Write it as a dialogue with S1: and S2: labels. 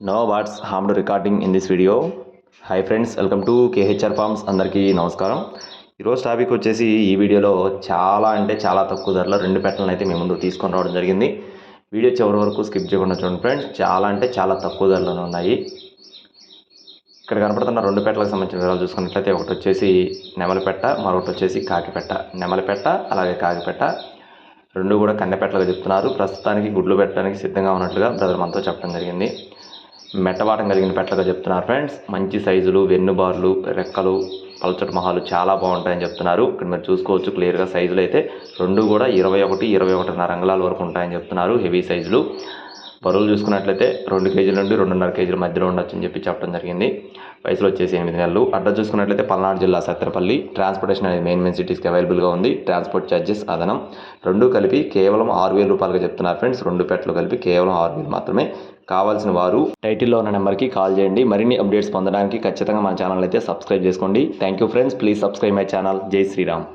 S1: No words harmed recording in this video. Hi friends, welcome to KHR farms. అందరికీ నమస్కారం. ఈరోజు topic వచ్చేసి ఈ వీడియోలో చాలా అంటే చాలా తక్కువ ధరలో 2 పెట్టలను అయితే మీ ముందు తీసుకొని రావడం జరిగింది. వీడియో చివరి వరకు స్కిప్ చేయకుండా చూడండి ఫ్రెండ్స్. చాలా అంటే చాలా తక్కువ ధరలోనే ఉన్నాయి. ఇక్కడ కనపడుతున్న 2 పెట్టలకు సంబంధించిన వివరాలు చూసుకున్నట్లయితే ఒకటి వచ్చేసి నెమలిపెట్ట, మరొకటి వచ్చేసి కాకిపెట్ట. నెమలిపెట్ట అలాగే కాకిపెట్ట రెండు కూడా కన్నెపెట్టలుగా చెప్తున్నారు. ప్రస్తుతానికి గుడ్లు పెట్టడానికి సిద్ధంగా ఉన్నట్లుగా బ్రదర్ మనతో చెప్పడం జరిగింది. మెట్టవాటం కలిగిన పెట్టలుగా చెప్తున్నారు ఫ్రెండ్స్. మంచి సైజులు, వెన్నుబార్లు, రెక్కలు, పల్చటి మొహాలు చాలా బాగుంటాయని చెప్తున్నారు. ఇక్కడ మీరు చూసుకోవచ్చు క్లియర్గా సైజులు అయితే రెండు కూడా 21-21.5 అంగుళాల వరకు ఉంటాయని చెప్తున్నారు. హెవీ సైజులు. బరువులు చూసుకున్నట్లయితే 2 కేజీల నుండి 2.5 కేజీల మధ్యలో ఉండొచ్చు అని చెప్పడం జరిగింది. వయసులో వచ్చేసి 8 నెలలు. అడ్రస్ చూసుకున్నట్లయితే పల్నాడు జిల్లా సత్తెనపల్లి. ట్రాన్స్పోర్టేషన్ అనేది మెయిన్ సిటీస్కి అవైలబుల్గా ఉంది. ట్రాన్స్పోర్ట్ ఛార్జెస్ అదనం. రెండు కలిపి కేవలం 6,000 రూపాయలుగా చెప్తున్నారు ఫ్రెండ్స్. 2 పెట్టలు కలిపి కేవలం 6,000 మాత్రమే. కావాల్సిన వారు టైటిల్లో ఉన్న నెంబర్కి కాల్ చేయండి. మరిన్ని అప్డేట్స్ పొందడానికి ఖచ్చితంగా మన ఛానల్ అయితే సబ్స్క్రైబ్ చేసుకోండి. Thank you friends. Please subscribe my channel. జై శ్రీరామ్.